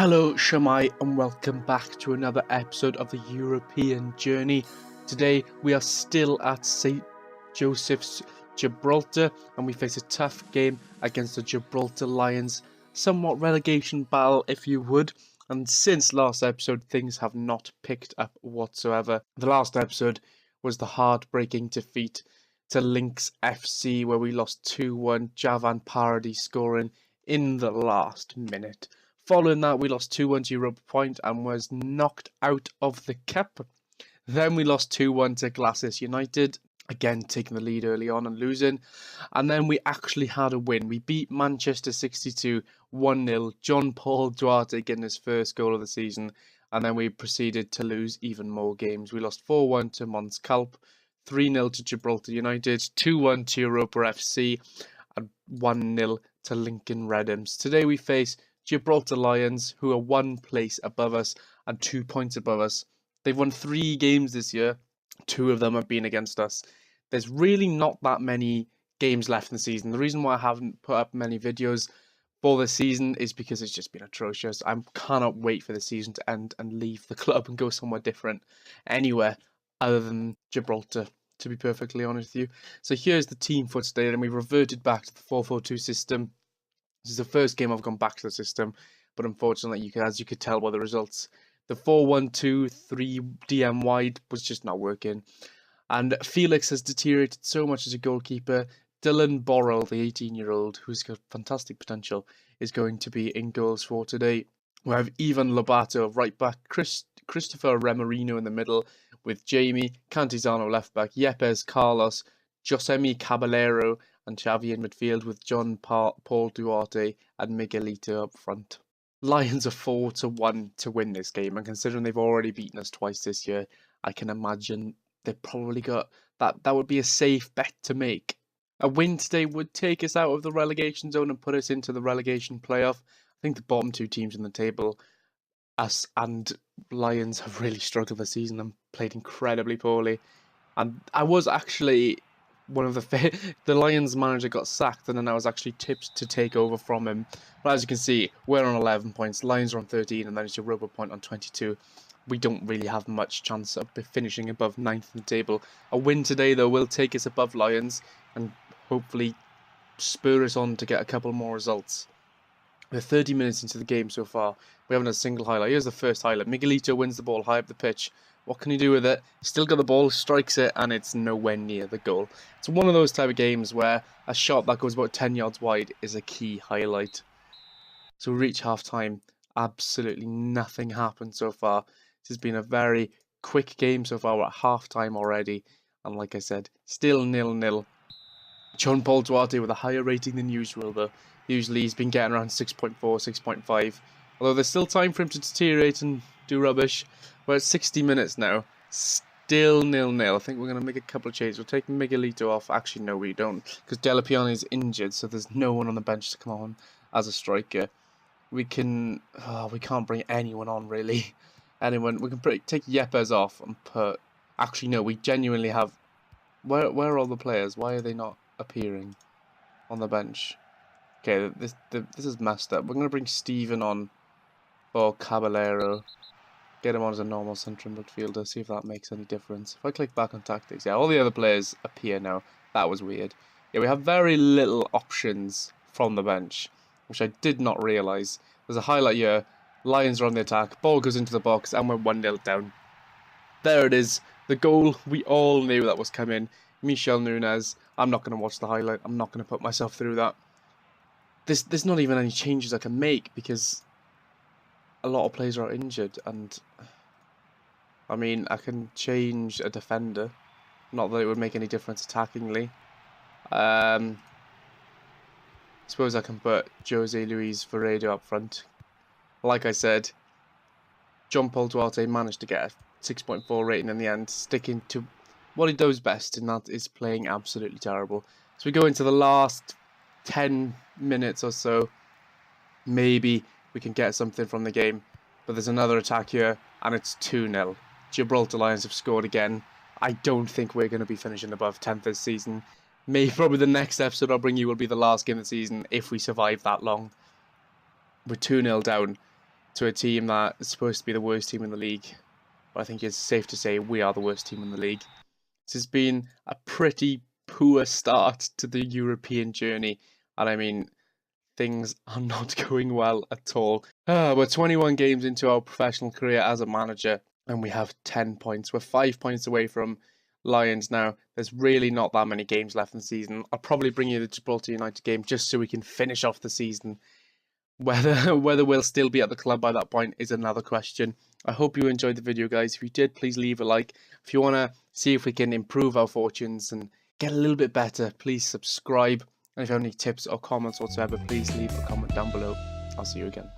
Hello Shamai and welcome back to another episode of the European Journey. Today we are still at St. Joseph's, Gibraltar, and we face a tough game against the Gibraltar Lions. Somewhat relegation battle if you would, and since last episode things have not picked up whatsoever. The last episode was the heartbreaking defeat to Lynx FC where we lost 2-1, Javan Paradis scoring in the last minute. Following that, we lost 2-1 to Europa Point and was knocked out of the cup. Then we lost 2-1 to Glasses United, again taking the lead early on and losing. And then we actually had a win. We beat Manchester 62 1-0, John Paul Duarte getting his first goal of the season. And then we proceeded to lose even more games. We lost 4-1 to Mons Calp, 3-0 to Gibraltar United, 2-1 to Europa FC, and 1-0 to Lincoln Redhams. Today we face Gibraltar Lions, who are 1 place above us and 2 points above us. They've won 3 games this year. 2 of them have been against us. There's really not that many games left in the season. The reason why I haven't put up many videos for this season is because it's just been atrocious. I cannot wait for the season to end and leave the club and go somewhere different, anywhere other than Gibraltar, to be perfectly honest with you. So here's the team for today, and we reverted back to the 4-4-2 system. This is the first game I've gone back to the system, but unfortunately, as you could tell by the results, the 4-1-2-3 DM wide was just not working. And Felix has deteriorated so much as a goalkeeper. Dylan Borrell, the 18-year-old, who's got fantastic potential, is going to be in goals for today. We have Ivan Lobato right back, Christopher Remarino in the middle, with Jamie, Cantizano left back, Yepes, Carlos, Josemi Caballero, and Xavi in midfield with John Paul Duarte and Miguelito up front. Lions are 4-1 to win this game, and considering they've already beaten us twice this year, I can imagine they've probably got that would be a safe bet to make. A win today would take us out of the relegation zone and put us into the relegation playoff. I think the bottom 2 teams in the table, us and Lions, have really struggled this season and played incredibly poorly. And I was actually one of the Lions manager got sacked, and then I was actually tipped to take over from him. But as you can see, we're on 11 points, Lions are on 13, and then it's Europa Point on 22. We don't really have much chance of finishing above 9th in the table. A win today, though, will take us above Lions and hopefully spur us on to get a couple more results. We're 30 minutes into the game so far. We haven't had a single highlight. Here's the first highlight. Miguelito wins the ball high up the pitch. What can he do with it? Still got the ball, strikes it, and it's nowhere near the goal. It's one of those type of games where a shot that goes about 10 yards wide is a key highlight. So we reach half-time. Absolutely nothing happened so far. This has been a very quick game so far. We're at half-time already. And like I said, still 0-0. John Paul Duarte with a higher rating than usual, though. Usually he's been getting around 6.4, 6.5. Although there's still time for him to deteriorate and do rubbish. We're at 60 minutes now. Still 0-0. I think we're going to make a couple of changes. We'll take Miguelito off. Actually, no, we don't. Because Delapione is injured, so there's no one on the bench to come on as a striker. We can't bring anyone on, really. We can take Yepes off and put... Actually, no, we genuinely have... Where are all the players? Why are they not appearing on the bench? Okay, this is messed up. We're going to bring Steven on for Caballero. Get him on as a normal central midfielder, see if that makes any difference. If I click back on tactics, yeah, all the other players appear now. That was weird. Yeah, we have very little options from the bench, which I did not realise. There's a highlight here. Lions are on the attack. Ball goes into the box, and we're 1-0 down. There it is. The goal. We all knew that was coming. Michel Nunez. I'm not going to watch the highlight. I'm not going to put myself through that. There's not even any changes I can make because a lot of players are injured, and I mean, I can change a defender. Not that it would make any difference attackingly. I suppose I can put Jose Luis Veredo up front. Like I said, John Paul Duarte managed to get a 6.4 rating in the end, sticking to what he does best, and that is playing absolutely terrible. So we go into the last 10 minutes or so. Maybe we can get something from the game. But there's another attack here, and it's 2-0. Gibraltar Lions have scored again. I don't think we're going to be finishing above 10th this season. Probably the next episode I'll bring you will be the last game of the season if we survive that long. We're 2-0 down. to a team that is supposed to be the worst team in the league. But I think it's safe to say we are the worst team in the league. This has been a pretty poor start to the European journey, and I mean, things are not going well at all. We're 21 games into our professional career as a manager, and we have 10 points. We're 5 points away from Lions now. There's really not that many games left in the season. I'll probably bring you the Gibraltar United game just so we can finish off the season. Whether we'll still be at the club by that point is another question. I hope you enjoyed the video, guys. If you did, please leave a like. If you want to see if we can improve our fortunes and get a little bit better, please subscribe. And if you have any tips or comments whatsoever, please leave a comment down below. I'll see you again.